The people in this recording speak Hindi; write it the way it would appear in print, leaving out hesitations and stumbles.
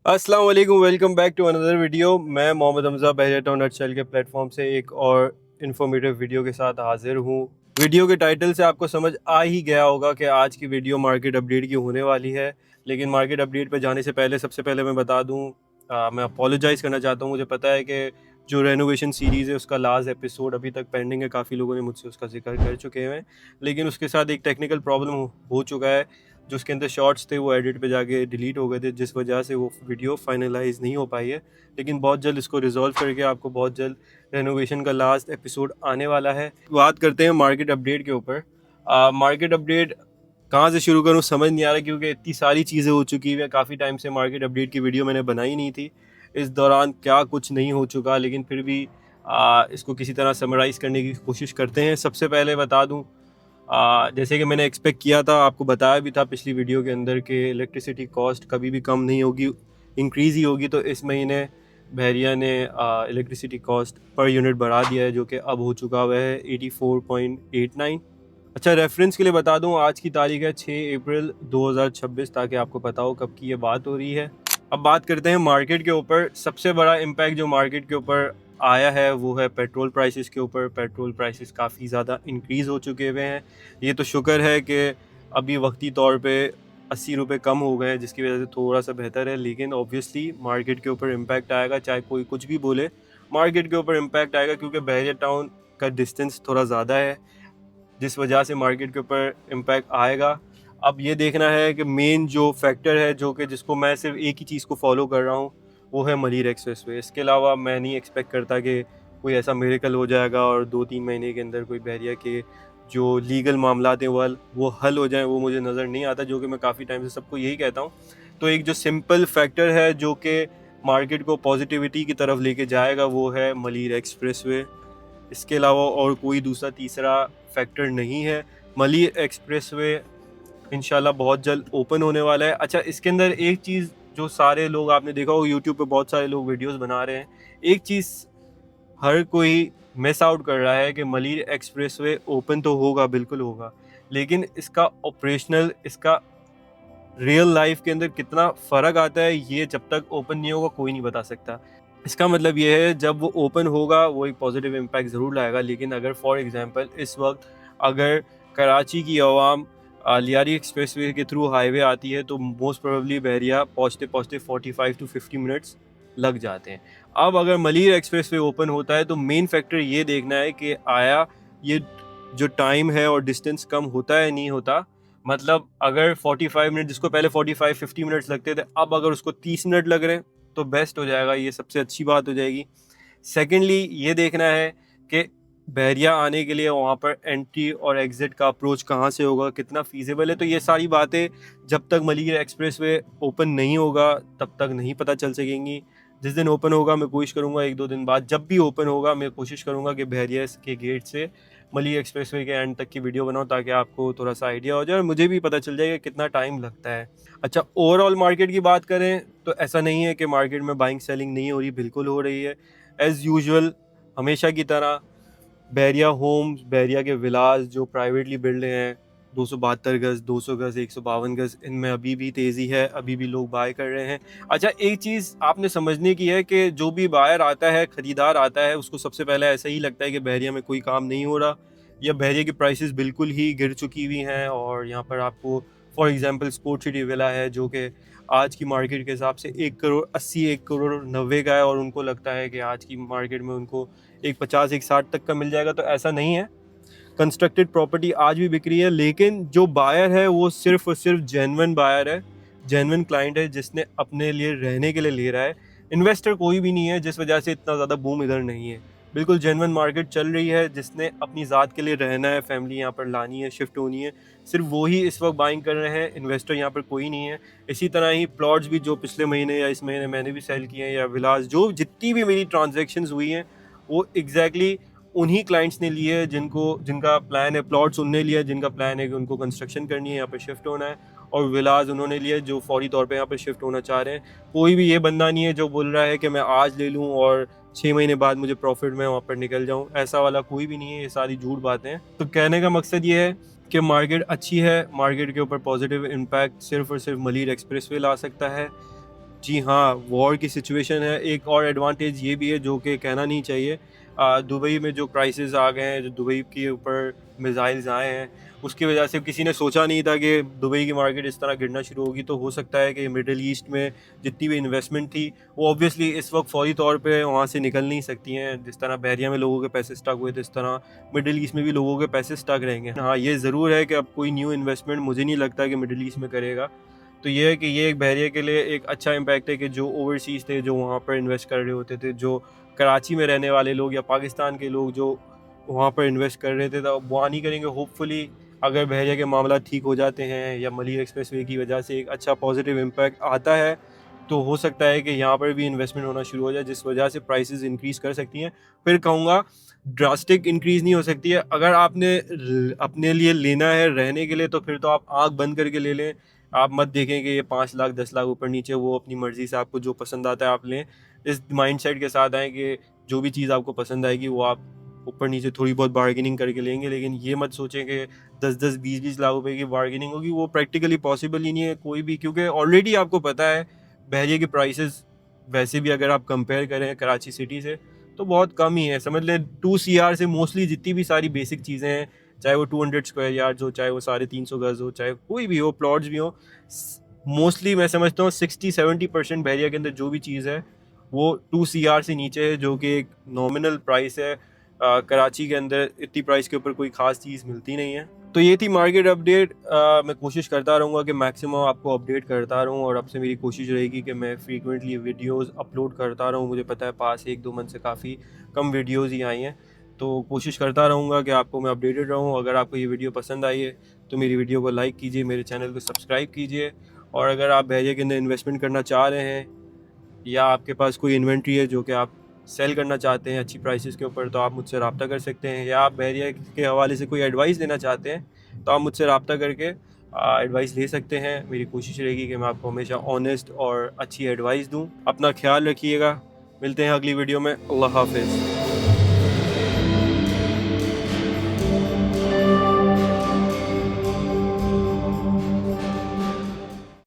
अस्सलाम वालेकुम, welcome back to another video. मैं मोहम्मद हमज़ा बहरिया टाउन नटशेल के प्लेटफॉर्म से एक और इन्फॉर्मेटिव वीडियो के साथ हाजिर हूँ। वीडियो के टाइटल से आपको समझ आ ही गया होगा कि आज की वीडियो मार्केट अपडेट की होने वाली है। लेकिन मार्केट अपडेट पर जाने से पहले सबसे पहले मैं बता दूँ, मैं अपोलोजाइज़ करना चाहता हूँ। मुझे पता है कि जो रेनोवेशन सीरीज़ है उसका लास्ट एपिसोड अभी तक पेंडिंग है, काफ़ी लोगों ने मुझसे उसका जिक्र कर चुके हैं। लेकिन उसके साथ एक टेक्निकल प्रॉब्लम हो चुका है। जो उसके अंदर शॉर्ट्स थे वो एडिट पे जाके डिलीट हो गए थे, जिस वजह से वो वीडियो फाइनलाइज नहीं हो पाई है। लेकिन बहुत जल्द इसको रिजॉल्व करके आपको बहुत जल्द रेनोवेशन का लास्ट एपिसोड आने वाला है। बात करते हैं मार्केट अपडेट के ऊपर। मार्केट अपडेट कहाँ से शुरू करूँ समझ नहीं आ रहा, क्योंकि इतनी सारी चीज़ें हो चुकी हैं। काफ़ी टाइम से मार्केट अपडेट की वीडियो मैंने बनाई नहीं थी। इस दौरान क्या कुछ नहीं हो चुका, लेकिन फिर भी इसको किसी तरह समराइज़ करने की कोशिश करते हैं। सबसे पहले बता दूँ, जैसे कि मैंने एक्सपेक्ट किया था, आपको बताया भी था पिछली वीडियो के अंदर कि इलेक्ट्रिसिटी कॉस्ट कभी भी कम नहीं होगी, इंक्रीज़ ही होगी। तो इस महीने बहरिया ने इलेक्ट्रिसिटी कॉस्ट पर यूनिट बढ़ा दिया है, जो कि अब हो चुका हुआ है 84.89। अच्छा, रेफरेंस के लिए बता दूं, आज की तारीख है 6 अप्रैल 2026, ताकि आपको पता हो कब की ये बात हो रही है। अब बात करते हैं मार्केट के ऊपर। सबसे बड़ा इम्पैक्ट जो मार्केट के ऊपर आया है वो है पेट्रोल प्राइसेस के ऊपर। पेट्रोल प्राइसेस काफ़ी ज़्यादा इंक्रीज़ हो चुके हुए हैं। ये तो शुक्र है कि अभी वक्ती तौर पे 80 रुपये कम हो गए हैं, जिसकी वजह से थोड़ा सा बेहतर है। लेकिन ऑब्वियसली मार्केट के ऊपर इम्पैक्ट आएगा, चाहे कोई कुछ भी बोले, मार्केट के ऊपर इम्पैक्ट आएगा, क्योंकि बहरिया टाउन का डिस्टेंस थोड़ा ज़्यादा है, जिस वजह से मार्केट के ऊपर इम्पैक्ट आएगा। अब ये देखना है कि मेन जो फैक्टर है, जो कि जिसको मैं सिर्फ एक ही चीज़ को फॉलो कर रहा हूँ, वो है मलीर एक्सप्रेसवे। इसके अलावा मैं नहीं एक्सपेक्ट करता कि कोई ऐसा मिरेकल हो जाएगा और 2-3 महीने के अंदर कोई बहरिया के जो लीगल मामलात हैं वो हल हो जाएं। वो मुझे नज़र नहीं आता, जो कि मैं काफ़ी टाइम से सबको यही कहता हूँ। तो एक जो सिंपल फैक्टर है जो कि मार्केट को पॉजिटिविटी की तरफ लेके जाएगा, वो है मलीर एक्सप्रेसवे। इसके अलावा और कोई दूसरा तीसरा फैक्टर नहीं है। मलीर एक्सप्रेसवे इंशाल्लाह बहुत जल्द ओपन होने वाला है। अच्छा, इसके अंदर एक चीज़ जो सारे लोग, आपने देखा हो यूट्यूब पे बहुत सारे लोग वीडियोस बना रहे हैं, एक चीज़ हर कोई मिस आउट कर रहा है कि मलीर एक्सप्रेसवे ओपन तो होगा, बिल्कुल होगा, लेकिन इसका ऑपरेशनल, इसका रियल लाइफ के अंदर कितना फ़र्क आता है, ये जब तक ओपन नहीं होगा कोई नहीं बता सकता। इसका मतलब ये है, जब वो ओपन होगा वो एक पॉजिटिव इम्पैक्ट ज़रूर लाएगा। लेकिन अगर फॉर एग्जांपल इस वक्त अगर कराची की आवाम लियारी एक्सप्रेसवे के थ्रू हाईवे आती है, तो मोस्ट प्रोबेबली बहरिया पहुँचते पहुँचते 45 टू 50 मिनट्स लग जाते हैं। अब अगर मलीर एक्सप्रेसवे ओपन होता है, तो मेन फैक्टर ये देखना है कि आया ये जो टाइम है और डिस्टेंस कम होता है नहीं होता। मतलब अगर 45 मिनट, जिसको पहले 45-50 मिनट्स लगते थे, अब अगर उसको 30 मिनट लग रहे हैं तो बेस्ट हो जाएगा, ये सबसे अच्छी बात हो जाएगी। सेकेंडली ये देखना है कि बहरिया आने के लिए वहाँ पर एंट्री और एग्ज़िट का अप्रोच कहाँ से होगा, कितना फीजिबल है। तो ये सारी बातें जब तक मलीर एक्सप्रेसवे ओपन नहीं होगा तब तक नहीं पता चल सकेंगी। जिस दिन ओपन होगा मैं कोशिश करूँगा 1-2 दिन बाद, जब भी ओपन होगा मैं कोशिश करूँगा कि बहरिया के गेट से मलीर एक्सप्रेसवे के एंड तक की वीडियो बनाऊँ, ताकि आपको थोड़ा सा आइडिया हो जाए और मुझे भी पता चल जाएगा कितना टाइम लगता है। अच्छा, ओवरऑल मार्केट की बात करें तो ऐसा नहीं है कि मार्केट में बाइंग सेलिंग नहीं हो रही, बिल्कुल हो रही है। एज़ यूजुअल, हमेशा की तरह बहरिया होम्स, बहरिया के विलास जो प्राइवेटली बिल्ड हैं, 272 गज़, 200 गज़, 152 गज़, इनमें अभी भी तेज़ी है, अभी भी लोग बाय कर रहे हैं। अच्छा, एक चीज़ आपने समझने की है कि जो भी बायर आता है, ख़रीदार आता है, उसको सबसे पहले ऐसा ही लगता है कि बहरिया में कोई काम नहीं हो रहा, या बहरिया की प्राइसेस बिल्कुल ही गिर चुकी हुई हैं। और यहाँ पर आपको for example sport city villa है, जो कि आज की मार्केट के हिसाब से 1 करोड़ 80, 1 करोड़ 90 का है, और उनको लगता है कि आज की मार्केट में उनको 150, 160 तक का मिल जाएगा। तो ऐसा नहीं है, कंस्ट्रक्टेड प्रॉपर्टी आज भी बिक रही है। लेकिन जो बायर है वो सिर्फ और सिर्फ जेन्युइन बायर है, जेन्युइन क्लाइंट है, जिसने अपने लिए रहने के लिए ले रहा है। इन्वेस्टर कोई भी नहीं है, जिस वजह से इतना ज़्यादा बूम इधर नहीं है। बिल्कुल जेन्युइन मार्केट चल रही है, जिसने अपनी ज़ात के लिए रहना है, फैमिली यहाँ पर लानी है, शिफ्ट होनी है, सिर्फ वो ही इस वक्त बाइंग कर रहे हैं। इन्वेस्टर यहाँ पर कोई नहीं है। इसी तरह ही प्लॉट्स भी जो पिछले महीने या इस महीने मैंने भी सेल किए हैं, या विलास, जो जितनी भी मेरी ट्रांजेक्शन्स हुई हैं, वो एग्जैक्टली उन्हीं क्लाइंट्स ने लिए जिनका प्लान है, प्लॉट्स उनने लिया जिनका प्लान है कि उनको कंस्ट्रक्शन करनी है, यहाँ पे शिफ्ट होना है, और विलाज उन्होंने लिए जो फौरी तौर पे यहाँ पे शिफ्ट होना चाह रहे हैं। कोई भी ये बंदा नहीं है जो बोल रहा है कि मैं आज ले लूँ और 6 महीने बाद मुझे प्रॉफिट में वहाँ पर निकल जाऊँ, ऐसा वाला कोई भी नहीं है। ये सारी झूठ बातें हैं। तो कहने का मकसद ये है कि मार्केट अच्छी है, मार्केट के ऊपर पॉजिटिव इम्पैक्ट सिर्फ और सिर्फ मलीर एक्सप्रेसवे ला सकता है। जी हाँ, वॉर की सिचुएशन है। एक और एडवांटेज ये भी है जो कि कहना नहीं चाहिए। दुबई में जो क्राइसिस आ गए हैं, जो दुबई के ऊपर मिसाइल्स आए हैं, उसकी वजह से किसी ने सोचा नहीं था कि दुबई की मार्केट इस तरह गिरना शुरू होगी। तो हो सकता है कि मिडल ईस्ट में जितनी भी इन्वेस्टमेंट थी वो ऑब्वियसली इस वक्त फौरी तौर पे वहाँ से निकल नहीं सकती हैं। जिस तरह बहरिया में लोगों के पैसे स्टक हुए थे, इस तरह मिडल ईस्ट में भी लोगों के पैसे स्टक रहेंगे। हाँ, ये ज़रूर है कि अब कोई न्यू इन्वेस्टमेंट मुझे नहीं लगता कि मिडल ईस्ट में करेगा। तो ये है कि ये एक बहरिया के लिए एक अच्छा इम्पैक्ट है कि जो ओवरसीज़ थे, जो वहाँ पर इन्वेस्ट कर रहे होते थे, जो कराची में रहने वाले लोग या पाकिस्तान के लोग जो वहाँ पर इन्वेस्ट कर रहे थे, तो अब वहाँ नहीं करेंगे। होपफुली अगर बहरिया के मामला ठीक हो जाते हैं या मलिर एक्सप्रेसवे की वजह से एक अच्छा पॉजिटिव इम्पैक्ट आता है, तो हो सकता है कि यहाँ पर भी इन्वेस्टमेंट होना शुरू हो जाए, जिस वजह से प्राइसेस इंक्रीज़ कर सकती हैं। फिर कहूँगा ड्रास्टिक इंक्रीज़ नहीं हो सकती है। अगर आपने अपने लिए लेना है रहने के लिए, तो फिर तो आप आँख बंद करके ले लें। आप मत देखें कि ये 5 लाख 10 लाख ऊपर नीचे, वो अपनी मर्ज़ी से आपको जो पसंद आता है आप लें। इस माइंडसेट के साथ आएँ कि जो भी चीज़ आपको पसंद आएगी वो आप ऊपर नीचे थोड़ी बहुत बार्गेनिंग करके लेंगे। लेकिन ये मत सोचें कि 10-10 20-20 लाख रुपए की बार्गेनिंग होगी, वो प्रैक्टिकली पॉसिबल ही नहीं है कोई भी, क्योंकि ऑलरेडी आपको पता है बहरिया के प्राइसेस वैसे भी अगर आप कंपेयर करें कराची सिटी से तो बहुत कम ही है। समझ लें 2 CR से मोस्टली जितनी भी सारी बेसिक चीज़ें हैं, चाहे वो 200 स्क्वायर यार्ड्स हो, चाहे वो 350 गज़ हो, चाहे कोई भी हो, प्लॉट्स भी हो, मोस्टली मैं समझता हूँ 60-70% बहरिया के अंदर जो भी चीज़ है वो 2 CR से नीचे है, जो कि एक नॉमिनल प्राइस है। कराची के अंदर इतनी प्राइस के ऊपर कोई ख़ास चीज़ मिलती नहीं है। तो ये थी मार्केट अपडेट। मैं कोशिश करता रहूँगा कि मैक्सिमम आपको अपडेट करता रहूँ, और अब से मेरी कोशिश रहेगी कि मैं फ्रीक्वेंटली वीडियोस अपलोड करता रहूँ। मुझे पता है पास 1-2 मंथ से काफ़ी कम वीडियोस ही आई हैं, तो कोशिश करता रहूँगा कि आपको मैं अपडेटेड रहूँ। अगर आपको ये वीडियो पसंद आई है तो मेरी वीडियो को लाइक कीजिए, मेरे चैनल को सब्सक्राइब कीजिए। और अगर आप बहरिया के अंदर इन्वेस्टमेंट करना चाह रहे हैं या आपके पास कोई इन्वेंट्री है जो कि आप सेल करना चाहते हैं अच्छी प्राइसेस के ऊपर, तो आप मुझसे रब्ता कर सकते हैं। या आप बहरिया के हवाले से कोई एडवाइस लेना चाहते हैं तो आप मुझसे रब्ता करके एडवाइस ले सकते हैं। मेरी कोशिश रहेगी कि मैं आपको हमेशा ऑनेस्ट और अच्छी एडवाइस दूं। अपना ख्याल रखिएगा। मिलते हैं अगली वीडियो में। अल्लाह हाफिज़।